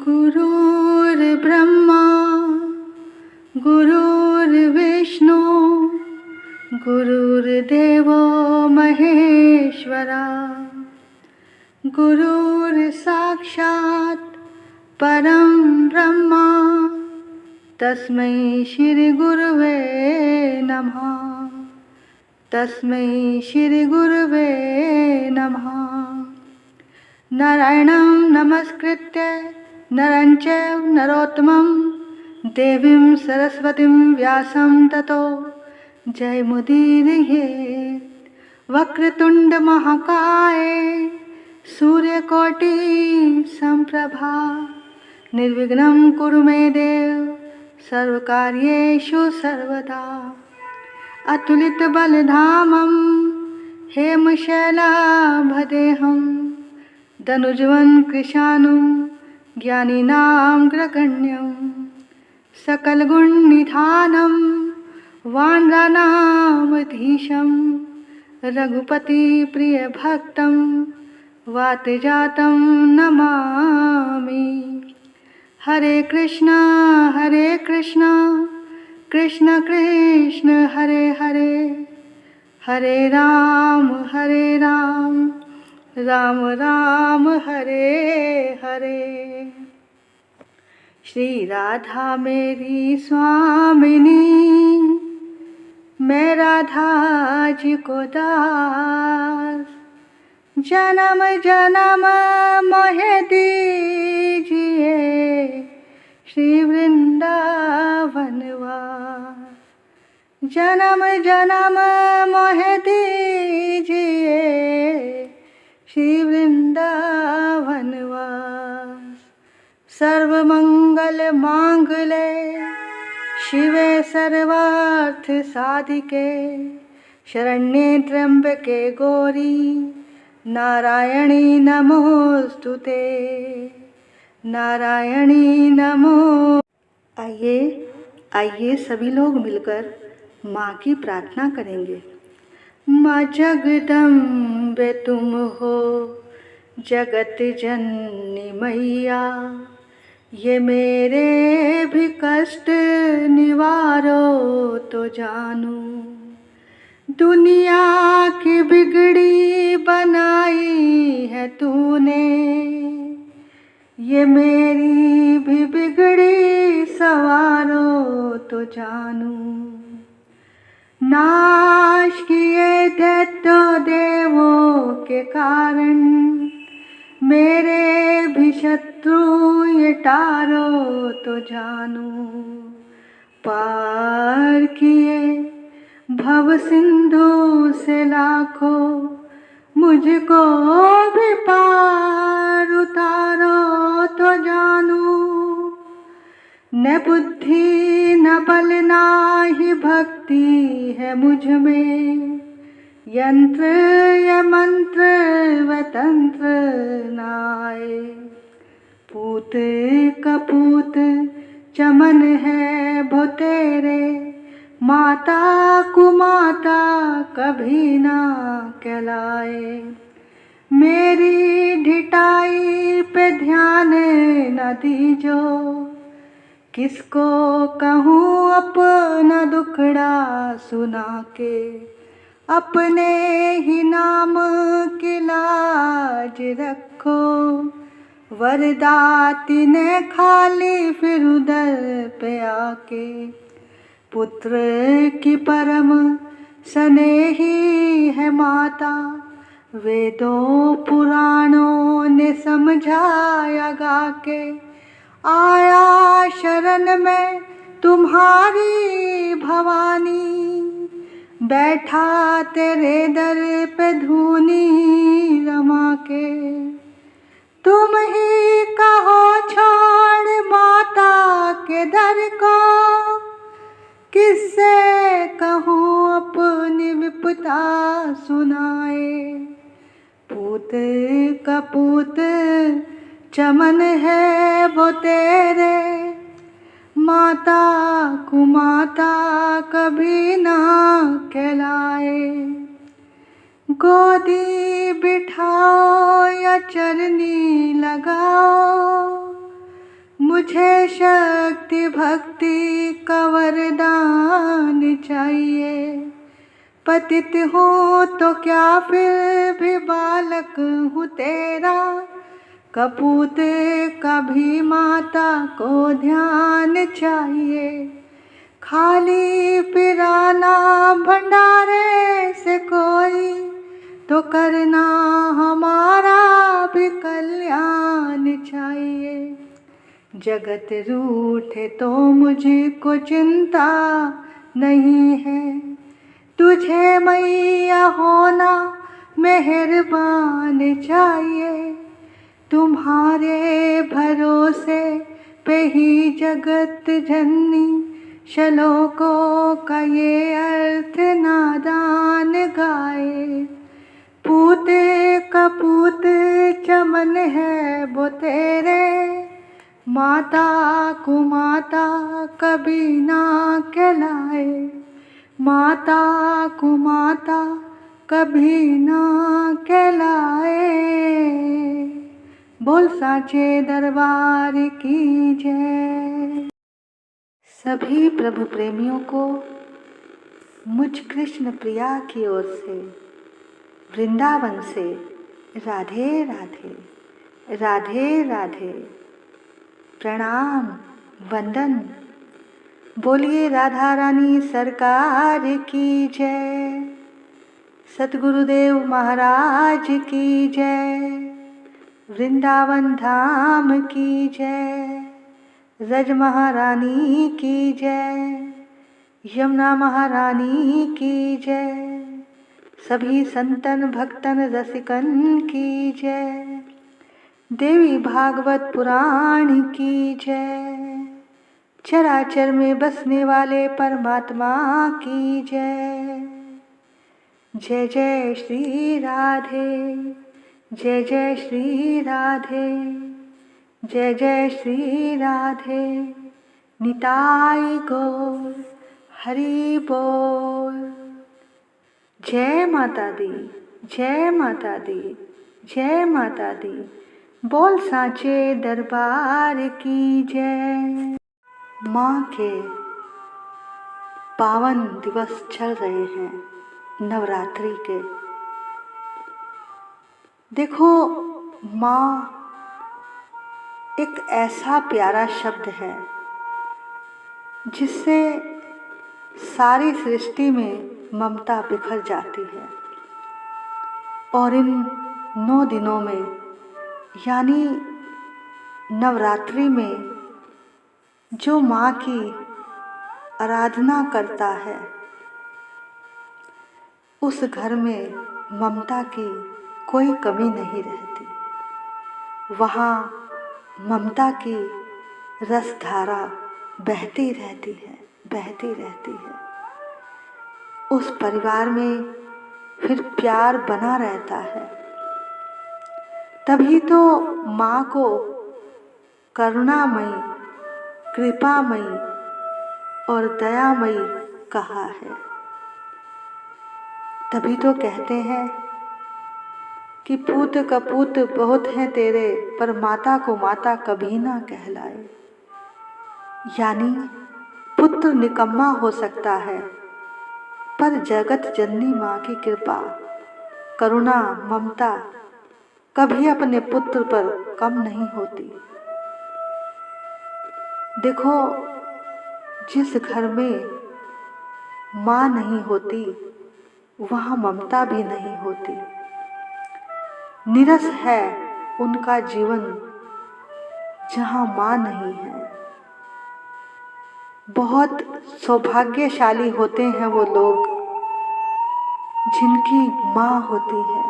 गुरुर्ब्रह्मा गुरुर्विष्णु गुरुर्देवो महेश्वरा गुरुर्साक्षात् परं ब्रह्मा तस्मै श्री गुरुवे नमः। तस्मै श्री गुरुवे नमः। नारायणं नमस्कृत्य नरं चैव नरोत्तमं देवीं सरस्वतीं व्यासं ततो जयमुदीरयेत्। वक्रतुंड महाकाय सूर्यकोटि संप्रभा निर्विघ्नं कुरु मे देव सर्वकार्येषु सर्वदा। अतुलितबलधामं हेमशैलाभदेहं धनुजवन् कृशानुं ज्ञानिनामग्रगण्यं सकलगुणनिधानं वानराणामधीशं रघुपतिप्रियभक्तं वातजातं नमामि। हरे कृष्णा कृष्ण कृष्ण हरे हरे, हरे राम राम राम हरे हरे। श्री राधा मेरी स्वामिनी, मैं राधा जी को दास। जन्म जन्म मोहे दीजिए श्री वृंदावन वास। जन्म जन्म मोहे दीजिए श्री वृंदावन वास। सर्वमंगल मांगले शिवे सर्वार्थ साधिके, शरण्ये त्र्यंबके गौरी नारायणी नमोस्तुते, नारायणी नमो। आइए सभी लोग मिलकर माँ की प्रार्थना करेंगे। माँ जगदम्बे तुम हो जगत जननी मैया, ये मेरे भी कष्ट निवारो तो जानू। दुनिया की बिगड़ी बनाई है तूने, ये मेरी भी बिगड़ी सवारो तो जानू। नाश किए दैत्य देवों के कारण, मेरे भी शत्रु ये टारो तो जानू। पार किए भव सिंधु से लाखों, मुझको भी पार उतारो तो जानू। न बुद्धि न बल ना ही भक्ति है मुझ में, यंत्र या मंत्र व तंत्र नाए। पूत कपूत चमन है भो तेरे, माता कुमाता कभी ना कहलाए। मेरी ढिठाई पे ध्यान न दीजो, किसको कहूँ अपना दुखड़ा सुना के। अपने ही नाम की लाज रखो, वरदाती ने खाली फिर उधर पे आके। पुत्र की परम स्नेही है माता, वेदों पुराणों ने समझाया गा के। आया शरण में तुम्हारी भवानी, बैठा तेरे दर पे धूनी रमा के। तुम ही कहो छोड़ माता के दर को, किससे कहूँ अपनी विपदा सुनाए। पूत कपूत चमन है वो तेरे, माता कुमाता कभी ना कहलाए। गोदी बिठाओ या चरनी लगाओ, तुझे शक्ति भक्ति का वरदान चाहिए। पतित हूँ तो क्या फिर भी बालक हूँ तेरा, कपूत कभी माता को ध्यान चाहिए। खाली पिराना भंडारे से कोई तो करना हमारा भी कल्याण चाहिए। जगत रूठे तो मुझको चिंता नहीं है, तुझे मैया होना मेहरबान चाहिए। तुम्हारे भरोसे पे ही जगत जननी, श्लोकों का ये अर्थ नादान गाए। पूत कपूत चमन है वो तेरे, माता कुमाता कभी ना कहलाए। माता कुमाता कभी ना कहलाए। बोल साचे दरबार की जय। सभी प्रभु प्रेमियों को मुझ कृष्ण प्रिया की ओर से, वृंदावन से राधे राधे, राधे राधे, प्रणाम वंदन। बोलिए राधा रानी सरकार की जय, सतगुरुदेव महाराज की जय, वृंदावन धाम की जय, रज महारानी की जय, यमुना महारानी की जय, सभी संतन भक्तन रसिकन की जय, देवी भागवत पुराण की जय, चराचर में बसने वाले परमात्मा की जय। जय जय श्री राधे, जय जय श्री राधे, जय जय श्री राधे, निताई गौर हरि बोल। जय माता दी, जय माता दी, जय माता दी। बोल साचे दरबार की जय। माँ के पावन दिवस चल रहे हैं नवरात्रि के। देखो, माँ एक ऐसा प्यारा शब्द है जिससे सारी सृष्टि में ममता बिखर जाती है। और इन 9 दिनों में यानी नवरात्रि में जो माँ की आराधना करता है उस घर में ममता की कोई कमी नहीं रहती। वहाँ ममता की रसधारा बहती रहती है, बहती रहती है। उस परिवार में फिर प्यार बना रहता है। तभी तो माँ को करुणामयी, कृपामयी और दयामयी कहा है। तभी तो कहते हैं कि पूत कपूत बहुत हैं तेरे, पर माता को माता कभी ना कहलाए। यानी पुत्र निकम्मा हो सकता है, पर जगत जननी माँ की कृपा, करुणा, ममता कभी अपने पुत्र पर कम नहीं होती। देखो, जिस घर में माँ नहीं होती वहाँ ममता भी नहीं होती। निरस है उनका जीवन जहाँ माँ नहीं है। बहुत सौभाग्यशाली होते हैं वो लोग जिनकी माँ होती है।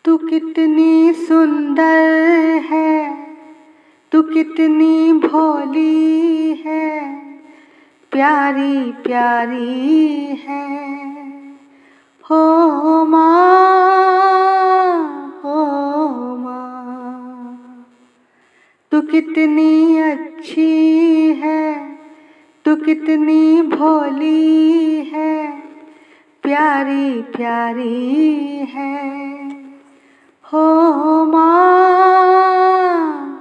तू कितनी सुंदर है, तू कितनी भोली है, प्यारी प्यारी है हो माँ, हो माँ। तू कितनी अच्छी है, तू कितनी भोली है, प्यारी प्यारी है हो माँ,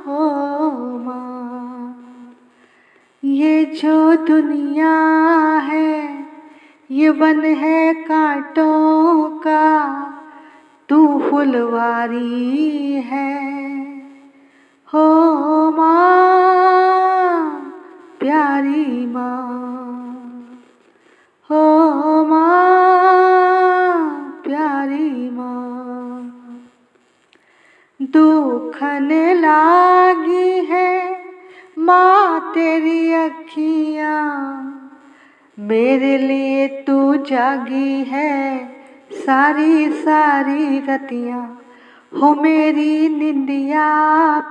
हो माँ। ये जो दुनिया है ये वन है कांटों का, तू फुलवारी है। हो माँ प्यारी माँ, हो माँ प्यारी माँ, दुखन लागी है माँ तेरी अखियाँ, मेरे लिए तू जागी है सारी सारी रतियाँ। हो मेरी निंदिया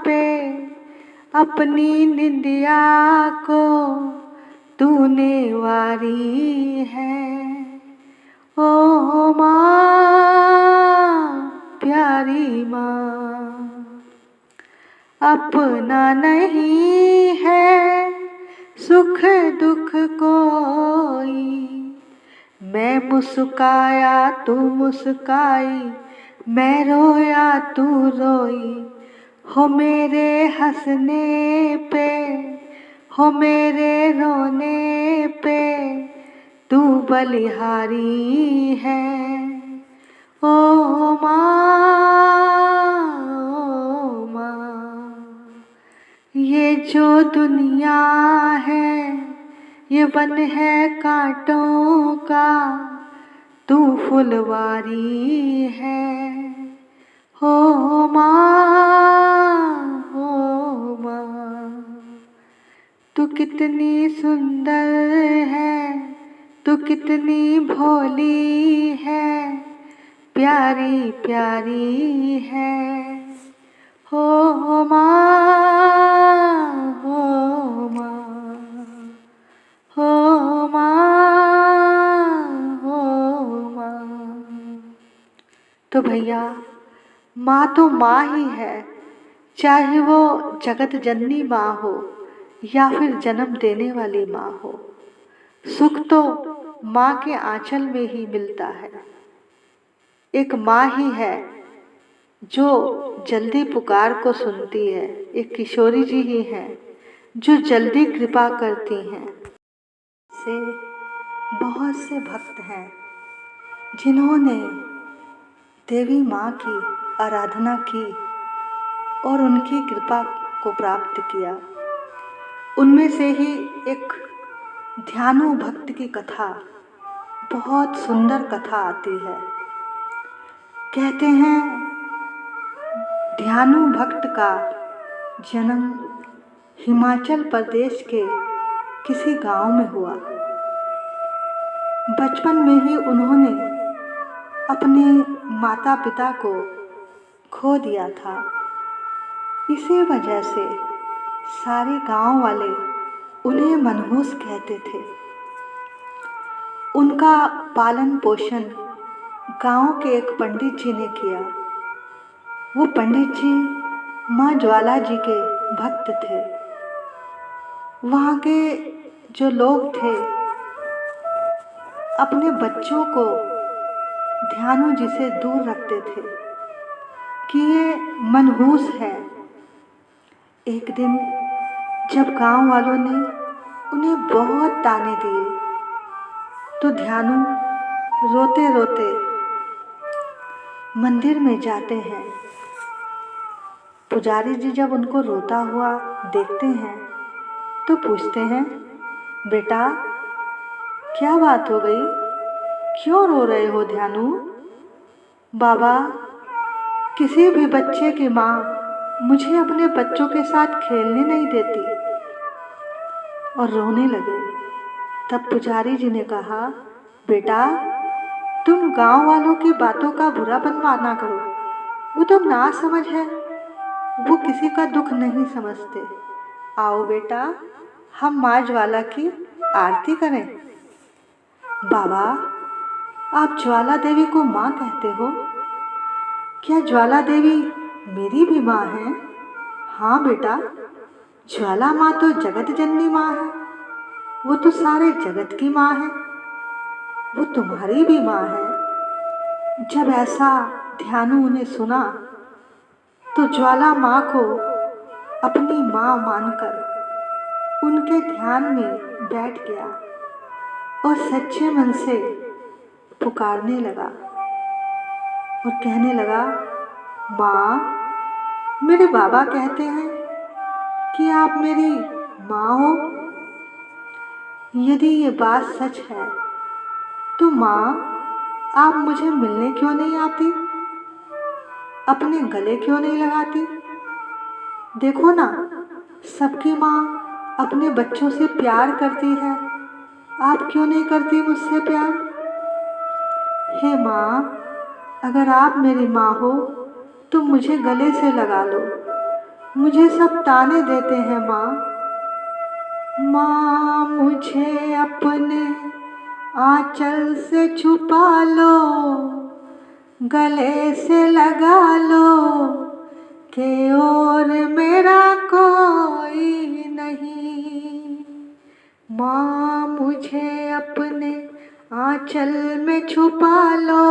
पे अपनी निंदिया को तूने वारी है। ओ माँ प्यारी माँ, अपना नहीं है सुख दुख कोई, मैं मुस्काया तू मुस्काई, मैं रोया तू रोई। हो मेरे हंसने पे हो मेरे रोने पे तू बलिहारी है। ओ माँ, ये जो दुनिया है ये वन है कांटों का, तू फुलवारी है। हो माँ, तू कितनी सुंदर है, तू कितनी भोली है, प्यारी प्यारी है। हो माँ, हो माँ, हो माँ, हो माँ। तो भैया माँ तो माँ ही है, चाहे वो जगत जननी माँ हो या फिर जन्म देने वाली माँ हो। सुख तो माँ के आंचल में ही मिलता है। एक माँ ही है जो जल्दी पुकार को सुनती है, एक किशोरी जी ही हैं जो जल्दी कृपा करती हैं। से बहुत से भक्त हैं जिन्होंने देवी माँ की आराधना की और उनकी कृपा को प्राप्त किया। उनमें से ही एक ध्यानु भक्त की कथा, बहुत सुंदर कथा आती है। कहते हैं ध्यानु भक्त का जन्म हिमाचल प्रदेश के किसी गांव में हुआ। बचपन में ही उन्होंने अपने माता पिता को खो दिया था। इसी वजह से सारे गांव वाले उन्हें मनहूस कहते थे। उनका पालन पोषण गांव के एक पंडित जी ने किया। वो पंडित जी माँ ज्वाला जी के भक्त थे। वहाँ के जो लोग थे अपने बच्चों को ध्यानु जी से दूर रखते थे कि ये मनहूस है। एक दिन जब गांव वालों ने उन्हें बहुत ताने दिए तो ध्यानु रोते रोते मंदिर में जाते हैं। पुजारी जी जब उनको रोता हुआ देखते हैं तो पूछते हैं, बेटा क्या बात हो गई, क्यों रो रहे हो ध्यानु? बाबा, किसी भी बच्चे की माँ मुझे अपने बच्चों के साथ खेलने नहीं देती, और रोने लगे। तब पुजारी जी ने कहा, बेटा तुम गांव वालों की बातों का बुरा बनवा ना करो, वो तो ना समझ है, वो किसी का दुख नहीं समझते। आओ बेटा हम माँ ज्वाला की आरती करें। बाबा, आप ज्वाला देवी को माँ कहते हो, क्या ज्वाला देवी मेरी भी माँ है? हाँ बेटा, ज्वाला माँ तो जगत जननी माँ है, वो तो सारे जगत की माँ है, वो तुम्हारी भी माँ है। जब ऐसा ध्यानु ने सुना तो ज्वाला माँ को अपनी माँ मानकर उनके ध्यान में बैठ गया और सच्चे मन से पुकारने लगा और कहने लगा, माँ, मेरे बाबा कहते हैं कि आप मेरी माँ हो। यदि ये बात सच है तो माँ, आप मुझे मिलने क्यों नहीं आती? अपने गले क्यों नहीं लगाती? देखो ना, सबकी माँ अपने बच्चों से प्यार करती है, आप क्यों नहीं करती मुझसे प्यार? हे माँ, अगर आप मेरी माँ हो तो मुझे गले से लगा लो। मुझे सब ताने देते हैं माँ। माँ, मुझे अपने आंचल से छुपा लो, गले से लगा लो कि और मेरा कोई नहीं। माँ, मुझे अपने आंचल में छुपा लो,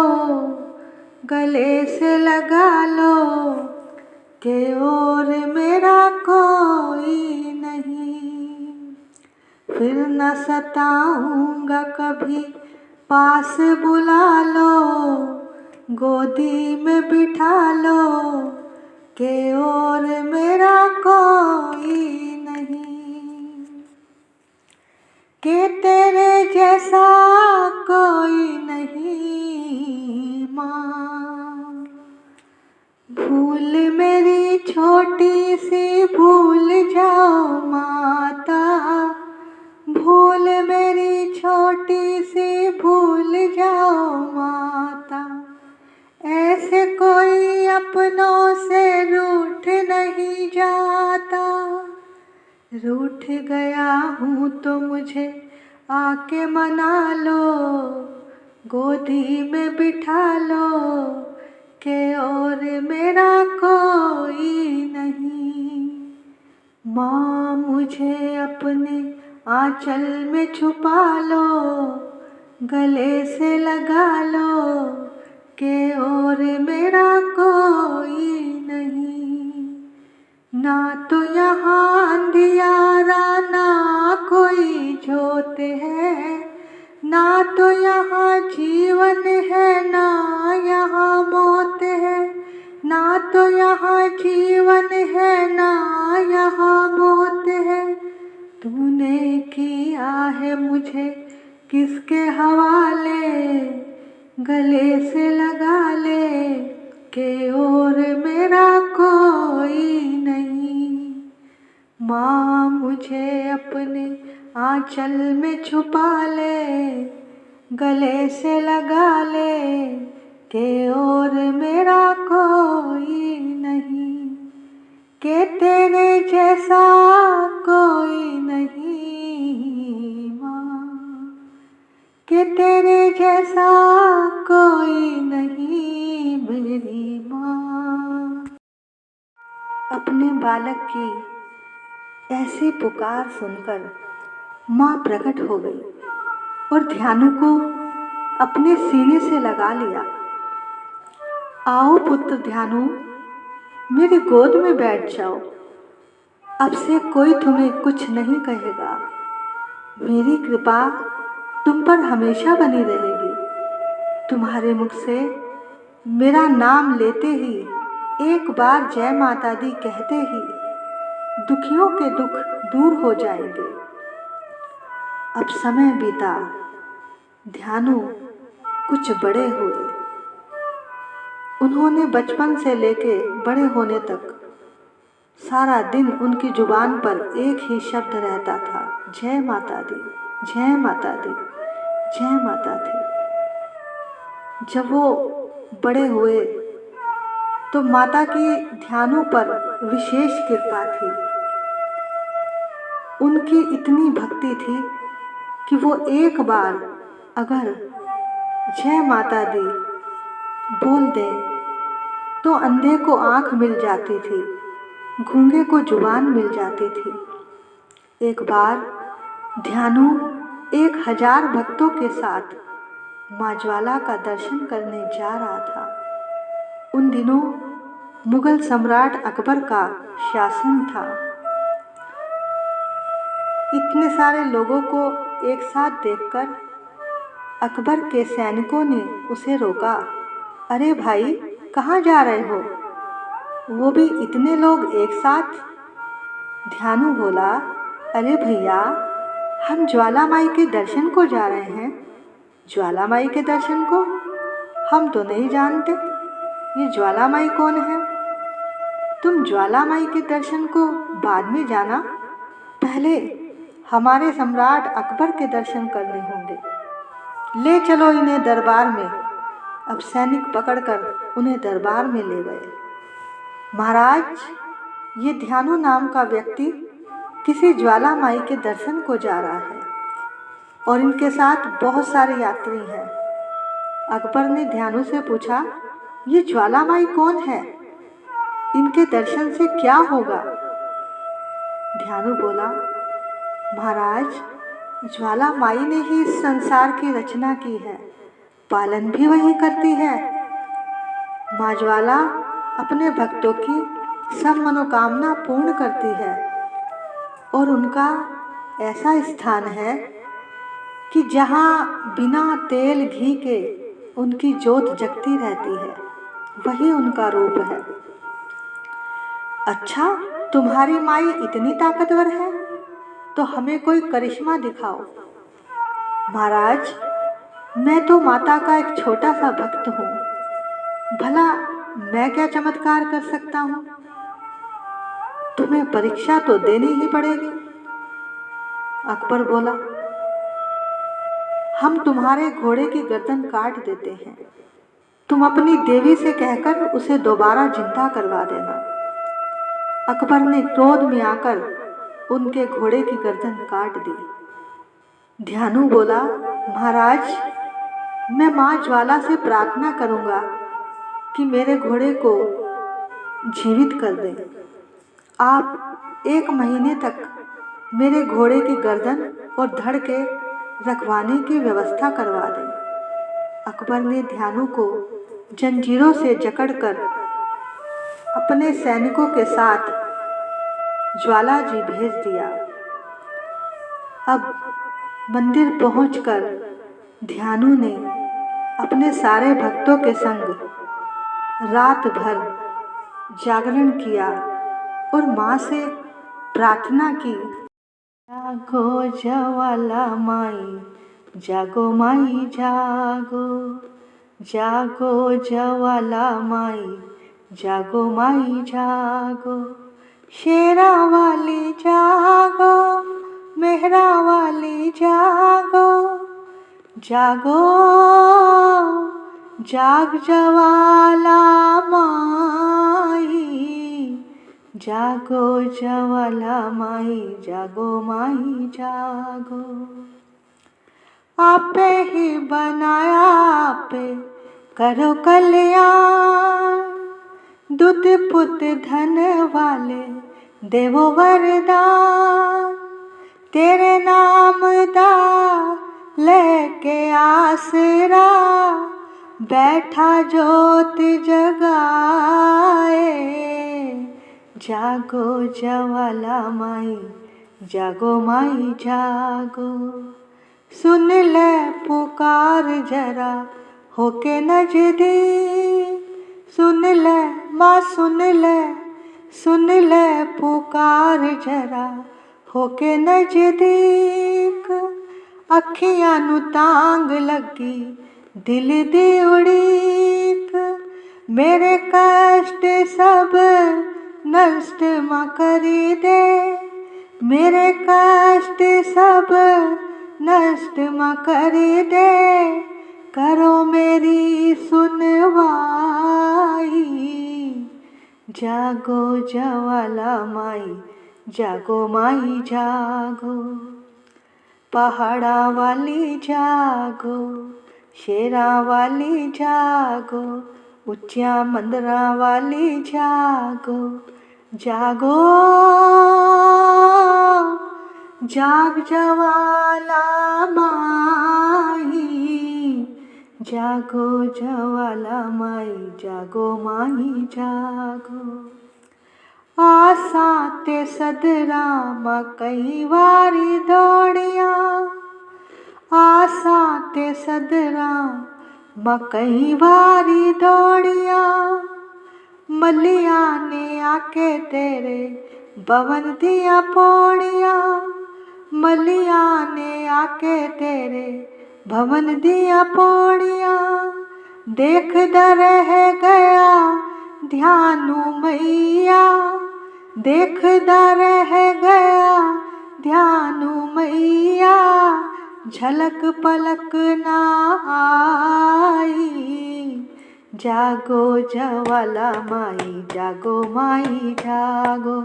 गले से लगा लो कि और मेरा कोई नहीं। फिर न सताऊंगा कभी, पास बुला लो, गोदी में बिठा लो कि और मेरा कोई नहीं। कि तेरे जैसा कोई नहीं माँ। भूल मेरी छोटी सी भूल जाओ माता, भूल मेरी छोटी सी भूल जाओ माता। ऐसे कोई अपनों से रूठ नहीं जाता। रूठ गया हूँ तो मुझे आके मना लो, गोदी में बिठा लो कि और मेरा कोई नहीं। माँ, मुझे अपने आंचल में छुपा लो, गले से लगा लो कि और मेरा कोई नहीं। ना तो यहाँ अंधियारा ना कोई जोत है, ना तो यहाँ जीवन है ना यहाँ मौत है। ना तो यहाँ जीवन है ना यहाँ मौत है। तूने किया है मुझे किसके हवाले, गले से लगा ले कि और मेरा कोई नहीं। माँ, मुझे अपने आंचल में छुपा ले, गले से लगा ले कि और मेरा कोई नहीं। कि तेरे जैसा कोई नहीं माँ, कि तेरे जैसा कोई नहीं मेरी माँ। अपने बालक की ऐसी पुकार सुनकर माँ प्रकट हो गई और ध्यानु को अपने सीने से लगा लिया। आओ पुत्र ध्यानु, मेरी गोद में बैठ जाओ। अब से कोई तुम्हें कुछ नहीं कहेगा। मेरी कृपा तुम पर हमेशा बनी रहेगी। तुम्हारे मुख से मेरा नाम लेते ही, एक बार जय माता दी कहते ही दुखियों के दुख दूर हो जाएंगे। अब समय बीता, ध्यानु कुछ बड़े हुए। उन्होंने बचपन से लेके बड़े होने तक सारा दिन उनकी जुबान पर एक ही शब्द रहता था, जय माता दी, जय माता दी, जय माता दी। जब वो बड़े हुए तो माता की ध्यानु पर विशेष कृपा थी। उनकी इतनी भक्ति थी कि वो एक बार अगर जय माता दी बोल दे तो अंधे को आँख मिल जाती थी, गूंगे को जुबान मिल जाती थी। एक बार ध्यानु 1000 भक्तों के साथ माँ ज्वाला का दर्शन करने जा रहा था। उन दिनों मुगल सम्राट अकबर का शासन था। इतने सारे लोगों को एक साथ देखकर अकबर के सैनिकों ने उसे रोका। अरे भाई, कहाँ जा रहे हो? वो भी इतने लोग एक साथ? ध्यानु बोला, अरे भैया, हम ज्वाला माई के दर्शन को जा रहे हैं। ज्वाला माई के दर्शन को? हम तो नहीं जानते ये ज्वाला माई कौन है। तुम ज्वाला माई के दर्शन को बाद में जाना, पहले हमारे सम्राट अकबर के दर्शन करने होंगे। ले चलो इन्हें दरबार में। अब सैनिक पकड़कर उन्हें दरबार में ले गए। महाराज, ये ध्यानु नाम का व्यक्ति किसी ज्वाला माई के दर्शन को जा रहा है और इनके साथ बहुत सारे यात्री हैं। अकबर ने ध्यानु से पूछा, ये ज्वाला माई कौन है? इनके दर्शन से क्या होगा? ध्यानु बोला, महाराज, ज्वाला माई ने ही इस संसार की रचना की है, पालन भी वही करती है। माँ ज्वाला अपने भक्तों की सब मनोकामना पूर्ण करती है और उनका ऐसा स्थान है कि जहाँ बिना तेल घी के उनकी ज्योत जगती रहती है, वही उनका रूप है। अच्छा, तुम्हारी माई इतनी ताकतवर है तो हमें कोई करिश्मा दिखाओ। महाराज, मैं तो माता का एक छोटा सा भक्त हूँ, भला मैं क्या चमत्कार कर सकता हूँ? तुम्हें परीक्षा तो देनी ही पड़ेगी। अकबर बोला, हम तुम्हारे घोड़े की गर्दन काट देते हैं, तुम अपनी देवी से कहकर उसे दोबारा जिंदा करवा देना। अकबर ने क्रोध में आकर उनके घोड़े की गर्दन काट दी। ध्यानु बोला, महाराज, मैं माँ ज्वाला से प्रार्थना करूँगा कि मेरे घोड़े को जीवित कर दें। आप 1 महीने तक मेरे घोड़े की गर्दन और धड़ के रखवाने की व्यवस्था करवा दें। अकबर ने ध्यानु को जंजीरों से जकड़कर अपने सैनिकों के साथ ज्वाला जी भेज दिया। अब मंदिर पहुंचकर ध्यानु ने अपने सारे भक्तों के संग रात भर जागरण किया और माँ से प्रार्थना की, जागो ज्वाला माई, जागो माई जागो, जागो ज्वाला माई, जागो माई जागो, शेरा वाली जागो, मेहरा वाली जागो, जागो, जाग ज्वाला माई, जागो ज्वाला माई, जागो माई जागो। आपे ही बनाया, आपे करो कल्याण, दूत पुत धन वाले देवो वरदान, तेरे नाम दा लेके आसरा, बैठा जोत जगाए, जागो ज्वाला माई, जागो माई जागो, सुन ले पुकार जरा होके नजदीक, सुन ले माँ सुन ले, सुन ले पुकार जरा होके नजदीक, अखियां नू तांग लगी दिल दी उड़ीक, मेरे कष्ट सब नष्ट माँ करी दे, मेरे कष्ट सब नष्ट माँ करी दे, करो मेरी सुनवाई, जागो ज्वाला माई, जागो माई जागो, पहाड़ा वाली जागो, शेरा वाली जागो, ऊंचा मंदिरा वाली जागो, जागो, जाग ज्वाला माई, जागो ज्वाला माई, जागो माई जागो। आसां ते सदरा मां कई वारी दौड़िया, आसां ते सदरा मां कई वारी दौड़िया, मलिया ने आके तेरे भवन दिया पौड़िया, मलिया ने आके तेरे भवन दिया पौड़िया, देखदा रह गया ध्यानु मैया, देखदा रह गया ध्यानु मैया, झलक पलक ना आई, जागो ज्वाला माई जागो माई जागो,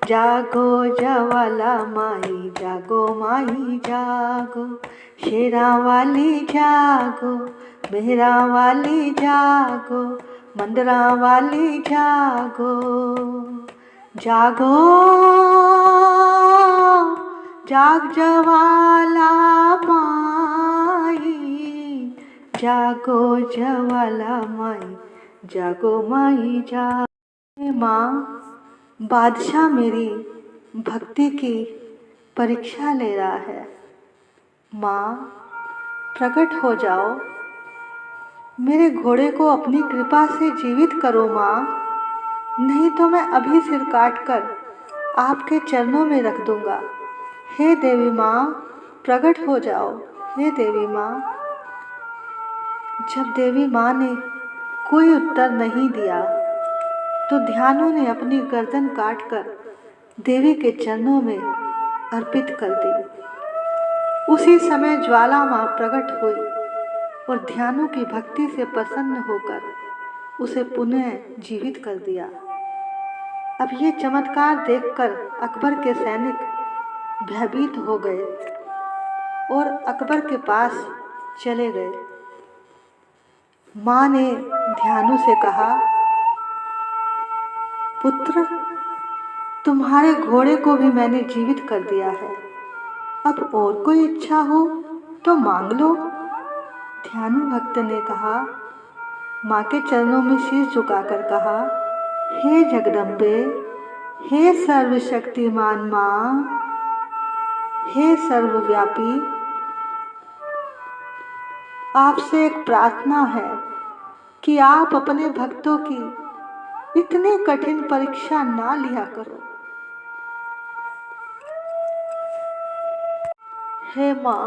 जागो ज्वाला माई जागो माई जागो, शेरा वाली जागो, मेहरा वाली जागो, मंदरा वाली जागो, जागो जाग ज्वाला माई, जागो ज्वाला माई जागो माई जागो। माँ, बादशाह मेरी भक्ति की परीक्षा ले रहा है। माँ, प्रकट हो जाओ, मेरे घोड़े को अपनी कृपा से जीवित करो माँ, नहीं तो मैं अभी सिर काट कर आपके चरणों में रख दूंगा। हे देवी माँ, प्रकट हो जाओ, हे देवी माँ। जब देवी माँ ने कोई उत्तर नहीं दिया तो ध्यानु ने अपनी गर्दन काटकर देवी के चरणों में अर्पित कर दी। उसी समय ज्वाला माँ प्रकट हुई और ध्यानु की भक्ति से प्रसन्न होकर उसे पुनः जीवित कर दिया। अब ये चमत्कार देखकर अकबर के सैनिक भयभीत हो गए और अकबर के पास चले गए। माँ ने ध्यानु से कहा, पुत्र, तुम्हारे घोड़े को भी मैंने जीवित कर दिया है, अब और कोई इच्छा हो तो मांग लो। ध्यानु भक्त ने कहा, माँ के चरणों में शीश झुकाकर कहा, हे जगदम्बे, हे सर्वशक्तिमान माँ, हे सर्वव्यापी, आपसे एक प्रार्थना है कि आप अपने भक्तों की इतनी कठिन परीक्षा ना लिया करो। हे माँ,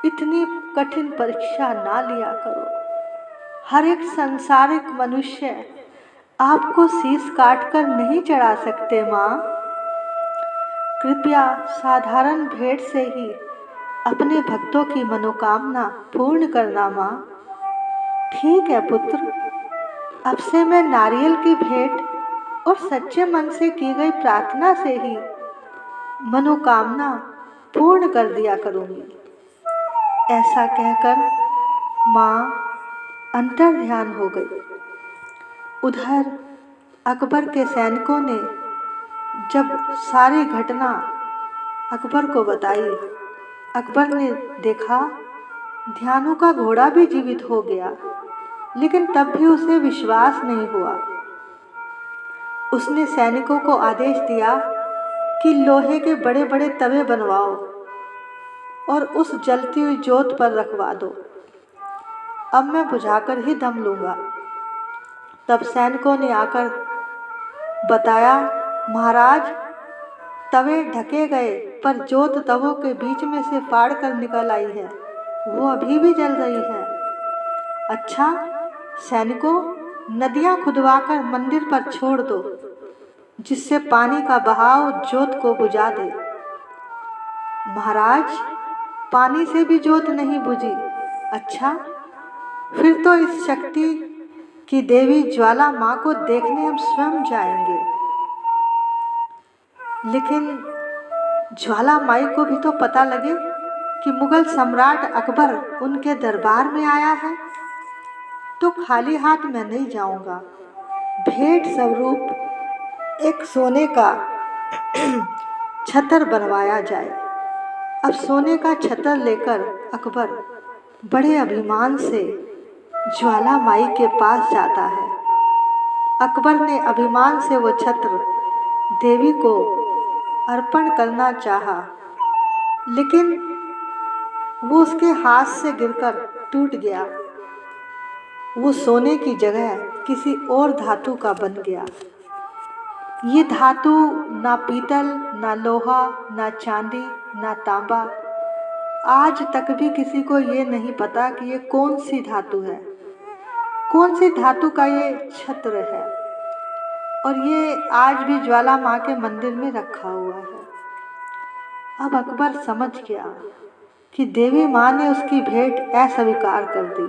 इतनी कठिन परीक्षा ना लिया करो। हर एक संसारिक मनुष्य आपको शीश काटकर नहीं चढ़ा सकते माँ। कृपया साधारण भेंट से ही अपने भक्तों की मनोकामना पूर्ण करना माँ। ठीक है पुत्र, अब से मैं नारियल की भेंट और सच्चे मन से की गई प्रार्थना से ही मनोकामना पूर्ण कर दिया करूँगी। ऐसा कहकर माँ अंतर ध्यान हो गई। उधर अकबर के सैनिकों ने जब सारी घटना अकबर को बताई, अकबर ने देखा ध्यानु का घोड़ा भी जीवित हो गया, लेकिन तब भी उसे विश्वास नहीं हुआ। उसने सैनिकों को आदेश दिया कि लोहे के बड़े बड़े तवे बनवाओ और उस जलती हुई जोत पर रखवा दो, अब मैं बुझाकर ही दम लूँगा। तब सैनिकों ने आकर बताया, महाराज, तवे ढके गए पर जोत तवों के बीच में से फाड़ कर निकल आई है, वो अभी भी जल रही है। अच्छा, सैनिकों, नदियाँ खुदवाकर मंदिर पर छोड़ दो, जिससे पानी का बहाव जोत को बुझा दे। महाराज, पानी से भी जोत नहीं बुझी। अच्छा, फिर तो इस शक्ति की देवी ज्वाला माँ को देखने हम स्वयं जाएंगे। लेकिन ज्वाला माई को भी तो पता लगे कि मुगल सम्राट अकबर उनके दरबार में आया है, तो खाली हाथ मैं नहीं जाऊंगा। भेंट स्वरूप एक सोने का छतर बनवाया जाए। अब सोने का छतर लेकर अकबर बड़े अभिमान से ज्वाला माई के पास जाता है। अकबर ने अभिमान से वो छत्र देवी को अर्पण करना चाहा, लेकिन वो उसके हाथ से गिरकर टूट गया। वो सोने की जगह किसी और धातु का बन गया। ये धातु ना पीतल, ना लोहा, ना चांदी, ना तांबा। आज तक भी किसी को ये नहीं पता कि ये कौन सी धातु है, कौन सी धातु का ये छत्र है। और ये आज भी ज्वाला माँ के मंदिर में रखा हुआ है। अब अकबर समझ गया कि देवी माँ ने उसकी भेंट अस्वीकार कर दी।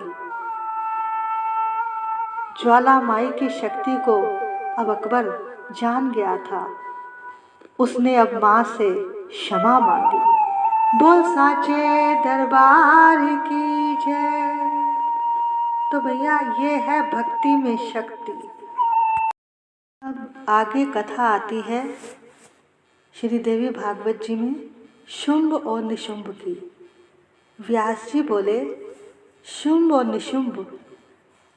ज्वाला माई की शक्ति को अब अकबर जान गया था। उसने अब माँ से क्षमा मांगी। बोल साचे दरबार की जय। तो भैया ये है भक्ति में शक्ति। अब आगे कथा आती है श्री देवी भागवत जी में शुंभ और निशुंभ की। व्यास जी बोले, शुंभ और निशुंभ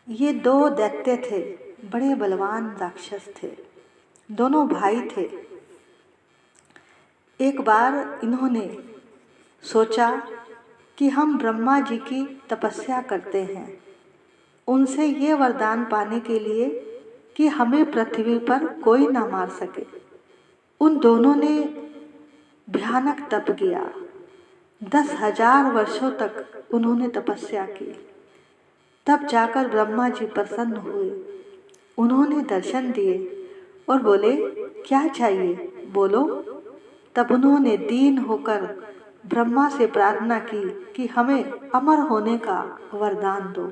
ये दो दैत्य थे, बड़े बलवान राक्षस थे, दोनों भाई थे। एक बार इन्होंने सोचा कि हम ब्रह्मा जी की तपस्या करते हैं, उनसे ये वरदान पाने के लिए कि हमें पृथ्वी पर कोई ना मार सके। उन दोनों ने भयानक तप किया। 10,000 वर्षों तक उन्होंने तपस्या की। तब जाकर ब्रह्मा जी प्रसन्न हुए। उन्होंने दर्शन दिए और बोले, क्या चाहिए बोलो। तब उन्होंने दीन होकर ब्रह्मा से प्रार्थना की कि हमें अमर होने का वरदान दो,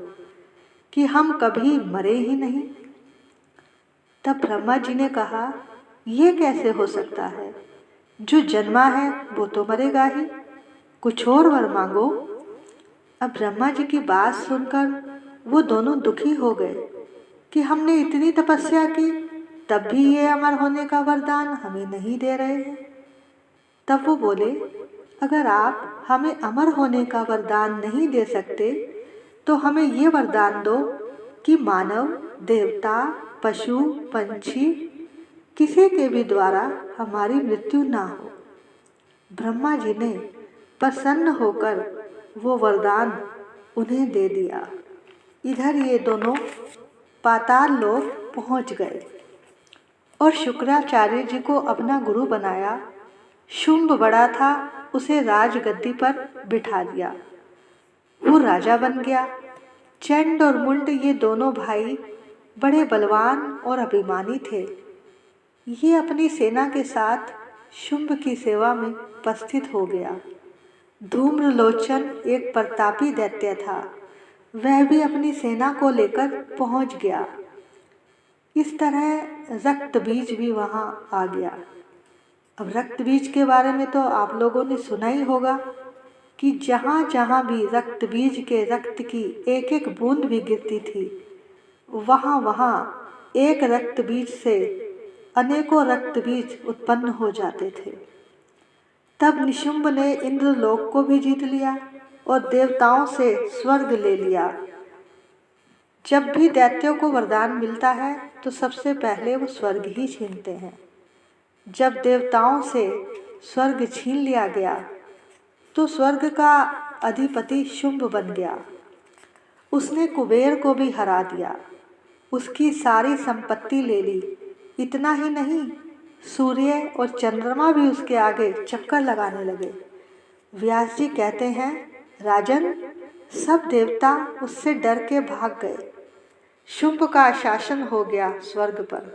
कि हम कभी मरे ही नहीं। तब ब्रह्मा जी ने कहा, ये कैसे हो सकता है, जो जन्मा है वो तो मरेगा ही, कुछ और वर मांगो। अब ब्रह्मा जी की बात सुनकर वो दोनों दुखी हो गए कि हमने इतनी तपस्या की, तब भी ये अमर होने का वरदान हमें नहीं दे रहे हैं। तब वो बोले, अगर आप हमें अमर होने का वरदान नहीं दे सकते तो हमें ये वरदान दो कि मानव, देवता, पशु, पंछी किसी के भी द्वारा हमारी मृत्यु ना हो। ब्रह्मा जी ने प्रसन्न होकर वो वरदान उन्हें दे दिया। इधर ये दोनों पाताल लोक पहुंच गए और शुक्राचार्य जी को अपना गुरु बनाया। शुंभ बड़ा था, उसे राजगद्दी पर बिठा दिया। वो राजा बन गया। चंड और मुंड ये दोनों भाई बड़े बलवान और अभिमानी थे। ये अपनी सेना के साथ शुंभ की सेवा में उपस्थित हो गया। धूम्रलोचन एक प्रतापी दैत्य था, वह भी अपनी सेना को लेकर पहुंच गया। इस तरह रक्तबीज भी वहां आ गया। अब रक्तबीज के बारे में तो आप लोगों ने सुना ही होगा कि जहाँ जहाँ भी रक्तबीज के रक्त की एक एक बूंद भी गिरती थी, वहाँ वहाँ एक रक्तबीज से अनेकों रक्तबीज उत्पन्न हो जाते थे। तब निशुंभ ने इंद्रलोक को भी जीत लिया और देवताओं से स्वर्ग ले लिया। जब भी दैत्यों को वरदान मिलता है तो सबसे पहले वो स्वर्ग ही छीनते हैं। जब देवताओं से स्वर्ग छीन लिया गया तो स्वर्ग का अधिपति शुंभ बन गया। उसने कुबेर को भी हरा दिया, उसकी सारी संपत्ति ले ली। इतना ही नहीं, सूर्य और चंद्रमा भी उसके आगे चक्कर लगाने लगे। व्यास जी कहते हैं, राजन, सब देवता उससे डर के भाग गए। शुंभ का शासन हो गया स्वर्ग पर।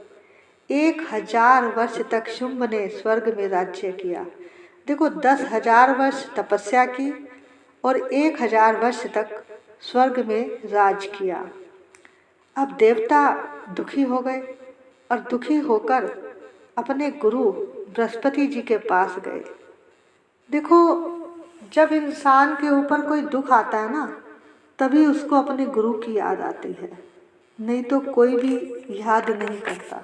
1000 वर्ष तक शुंभ ने स्वर्ग में राज्य किया। देखो, 10,000 वर्ष तपस्या की और 1000 वर्ष तक स्वर्ग में राज किया। अब देवता दुखी हो गए और दुखी होकर अपने गुरु बृहस्पति जी के पास गए। देखो, जब इंसान के ऊपर कोई दुख आता है ना, तभी उसको अपने गुरु की याद आती है, नहीं तो कोई भी याद नहीं करता।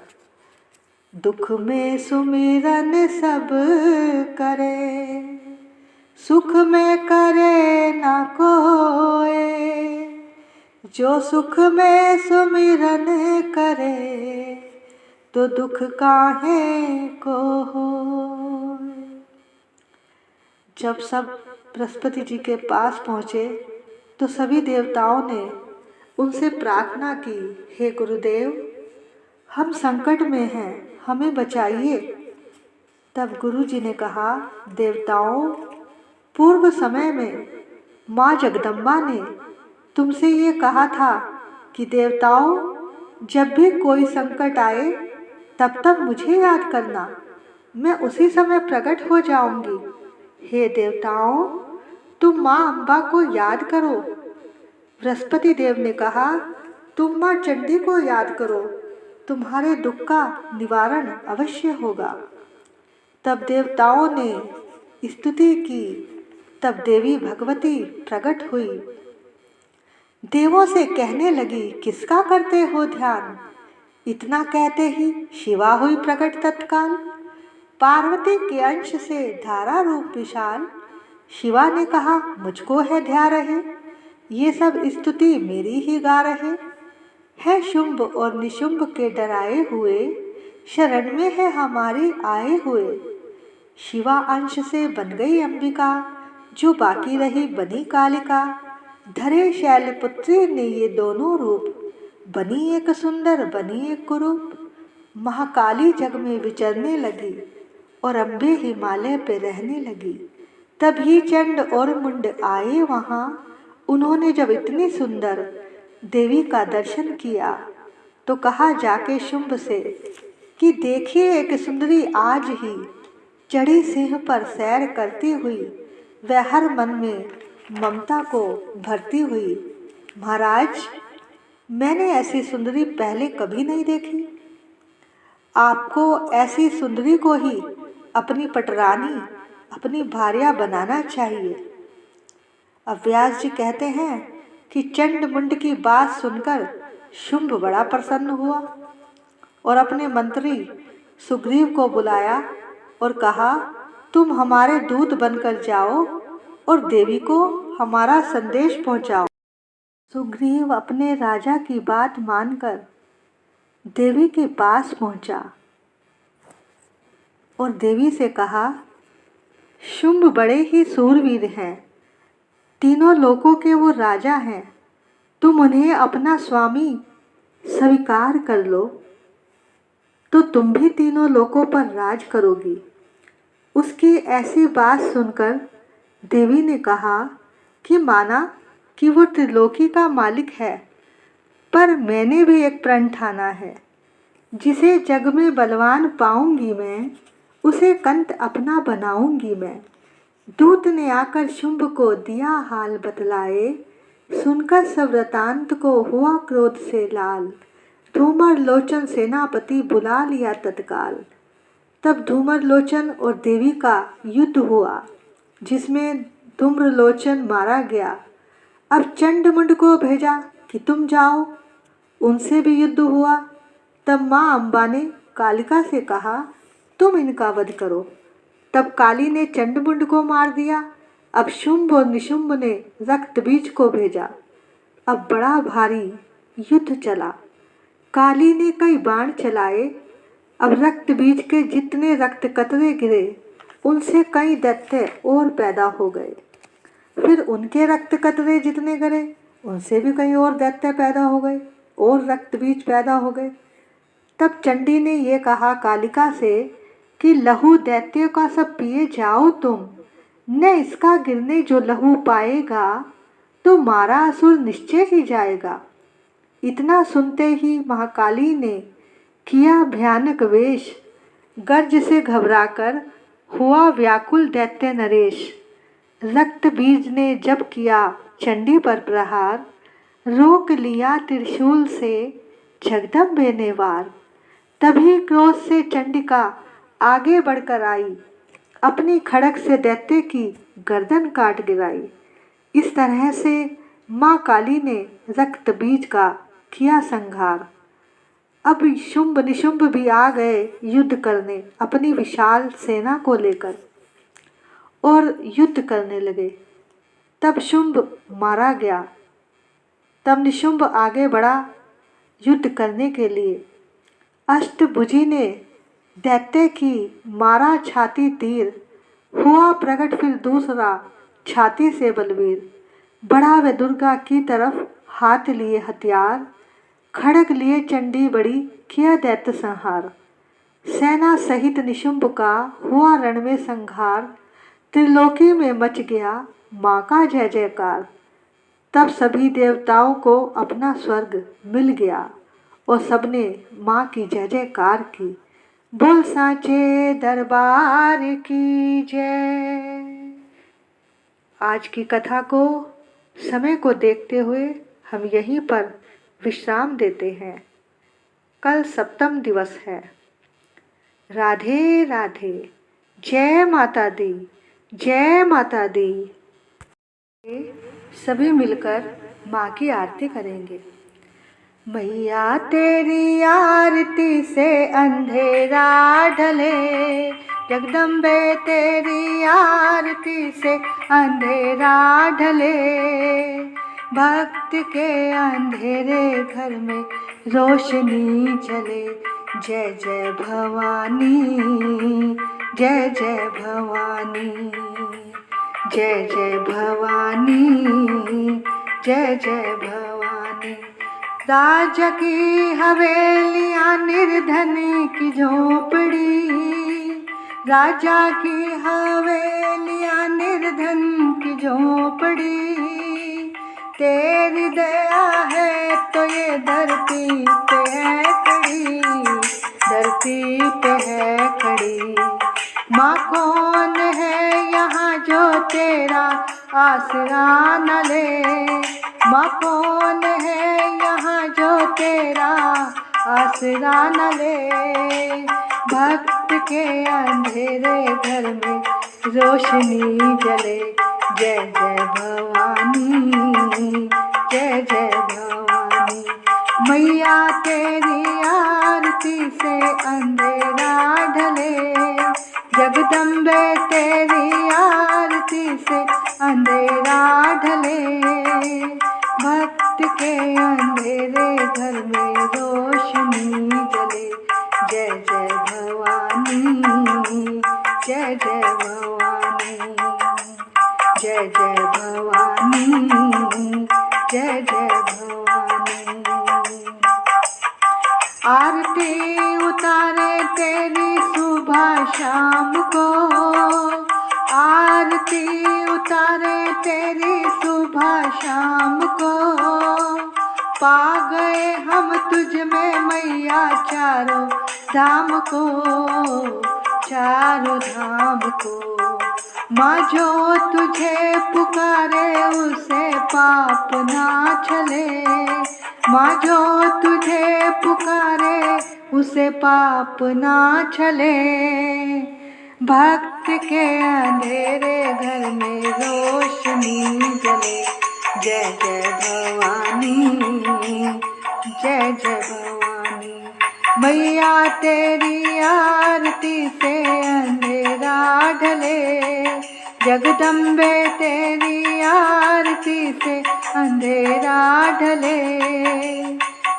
दुख में सुमिरन सब करे, सुख में करे ना कोई। जो सुख में सुमिरन करे, तो दुख काहे को होय। जब सब बृहस्पति जी के पास पहुँचे तो सभी देवताओं ने उनसे प्रार्थना की, हे गुरुदेव, हम संकट में हैं, हमें बचाइए। तब गुरु जी ने कहा, देवताओं, पूर्व समय में माँ जगदम्बा ने तुमसे ये कहा था कि देवताओं, जब भी कोई संकट आए तब तब मुझे याद करना, मैं उसी समय प्रकट हो जाऊंगी। हे देवताओं, तुम माँ अम्बा को याद करो। बृहस्पति देव ने कहा, तुम माँ चंडी को याद करो, तुम्हारे दुख का निवारण अवश्य होगा। तब देवताओं ने स्तुति की। तब देवी भगवती प्रकट हुई। देवों से कहने लगी, किसका करते हो ध्यान। इतना कहते ही शिवा हुई प्रकट तत्काल। पार्वती के अंश से धारा रूप विशाल। शिवा ने कहा, मुझको है ध्या रहे, ये सब स्तुति मेरी ही गा रहे। है शुंभ और निशुंभ के डराए हुए, शरण में है हमारे आए हुए। शिवा अंश से बन गई अंबिका, जो बाकी रही बनी कालिका। धरे शैलपुत्री ने ये दोनों रूप, बनी एक सुंदर बनी एक कुरूप। महाकाली जग में विचरने लगी और अम्बे हिमालय पे रहने लगी। तभी चंड और मुंड आए वहाँ। उन्होंने जब इतनी सुंदर देवी का दर्शन किया तो कहा जाके शुंभ से कि देखिए, एक सुंदरी आज ही चढ़ी सिंह पर सैर करती हुई, वह हर मन में ममता को भरती हुई। महाराज, मैंने ऐसी सुंदरी पहले कभी नहीं देखी। आपको ऐसी सुंदरी को ही अपनी पटरानी, अपनी भार्या बनाना चाहिए। अब व्यास जी कहते हैं कि चंड मुंड की बात सुनकर शुंभ बड़ा प्रसन्न हुआ और अपने मंत्री सुग्रीव को बुलाया और कहा, तुम हमारे दूत बनकर जाओ और देवी को हमारा संदेश पहुंचाओ। सुग्रीव अपने राजा की बात मानकर देवी के पास पहुंचा और देवी से कहा, शुंभ बड़े ही सूरवीर हैं, तीनों लोकों के वो राजा हैं, तुम उन्हें अपना स्वामी स्वीकार कर लो तो तुम भी तीनों लोकों पर राज करोगी। उसकी ऐसी बात सुनकर देवी ने कहा कि माना कि वो त्रिलोकी का मालिक है, पर मैंने भी एक प्रण ठाना है, जिसे जग में बलवान पाऊंगी मैं, उसे कंत अपना बनाऊंगी मैं। दूत ने आकर शुंभ को दिया हाल बतलाए, सुनकर सब वृतांत को हुआ क्रोध से लाल। धूमर लोचन सेनापति बुला लिया तत्काल। तब धूमर लोचन और देवी का युद्ध हुआ, जिसमें धूम्र लोचन मारा गया। अब चंड मुंड को भेजा कि तुम जाओ, उनसे भी युद्ध हुआ। तब माँ अम्बा ने कालिका से कहा, तुम इनका वध करो। तब काली ने चंडमुंड को मार दिया। अब शुंभ और निशुंभ ने रक्त बीज को भेजा। अब बड़ा भारी युद्ध चला। काली ने कई बाण चलाए। अब रक्त बीज के जितने रक्त कतरे गिरे, उनसे कई दैत्य और पैदा हो गए। फिर उनके रक्त कतरे जितने गिरे, उनसे भी कई और दैत्य पैदा हो गए और रक्त बीज पैदा हो गए। तब चंडी ने ये कहा कालिका से कि लहू दैत्य का सब पिए जाओ तुम, न इसका गिरने जो लहू पाएगा तो मारा असुर निश्चय ही जाएगा। इतना सुनते ही महाकाली ने किया भयानक वेश। गर्ज से घबराकर हुआ व्याकुल दैत्य नरेश। रक्त बीज ने जब किया चंडी पर प्रहार, रोक लिया त्रिशूल से जगदम्बे ने वार। तभी क्रोध से चंडिका आगे बढ़कर आई, अपनी खड़ग से दैत्य की गर्दन काट गिराई। इस तरह से माँ काली ने रक्त बीज का किया संहार। अब शुंभ निशुंभ भी आ गए युद्ध करने अपनी विशाल सेना को लेकर और युद्ध करने लगे। तब शुंभ मारा गया। तब निशुंभ आगे बढ़ा युद्ध करने के लिए। अष्टभुजी ने दैत्य की मारा छाती तीर, हुआ प्रकट फिर दूसरा छाती से बलवीर। बढ़ा वे दुर्गा की तरफ हाथ लिए हथियार, खड़ग लिए चंडी बड़ी किया दैत्य संहार। सेना सहित निशुंभ का हुआ रण में संहार, त्रिलोकी में मच गया माँ का जय जयकार। तब सभी देवताओं को अपना स्वर्ग मिल गया और सबने माँ की जय जयकार की। बोल सांचे दरबार की जय। आज की कथा को समय को देखते हुए हम यहीं पर विश्राम देते हैं। कल सप्तम दिवस है। राधे राधे। जय माता दी, जय माता दी। सभी मिलकर माँ की आरती करेंगे। मैया तेरी आरती से अंधेरा ढले, जगदम्बे तेरी आरती से अंधेरा ढले। भक्त के अंधेरे घर में रोशनी जले। जय जय भवानी, जय जय भवानी, जय जय भवानी, जय जय भवानी। राजा की हवेलियाँ निर्धन की झोपड़ी, राजा की हवेलियाँ निर्धन की झोपड़ी। तेरी दया है तो ये धरती पे है खड़ी, धरती पे है खड़ी। माँ कौन है यहाँ जो तेरा आसरा न ले, माँ कौन है यहाँ जो तेरा आसरा न ले। भक्त के अंधेरे घर में रोशनी जले। जय जय भवानी, जय जय भवानी। मैया तेरी आरती से अंधेरा ढले, जगदम्बे तेरी आरती से अंधेरा ढले। भक्त के अंधेरे घर में रोशनी जले। जय जय भवानी, जय जय भवानी, जय जय भवानी, जय जय भवानी। आरती उतारे तेरी सुबह शाम को, आरती उतारे तेरी सुबह शाम को। पा गए हम तुझ में मैया चारों धाम को, चारों धाम को। माँ जो तुझे पुकारे उसे पाप ना चले, माँ जो तुझे पुकारे उसे पाप ना चले। भक्त के अंधेरे घर में रोशनी जले। जय जय भवानी, जय जय भवानी। मैया तेरी आरती से अंधेरा ढले, जगदम्बे तेरी आरती से अंधेरा ढले।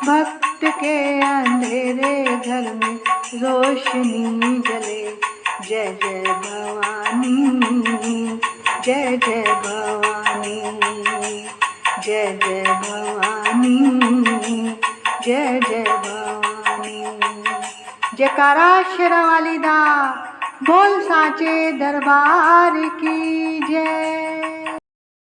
भक्त के अंधेरे घर में रोशनी जले। जय जय भवानी, जय जय भवानी, जय जय भवानी, जय जय भवानी। जयकारा शेरा वाली दा, बोल सांचे दरबार की।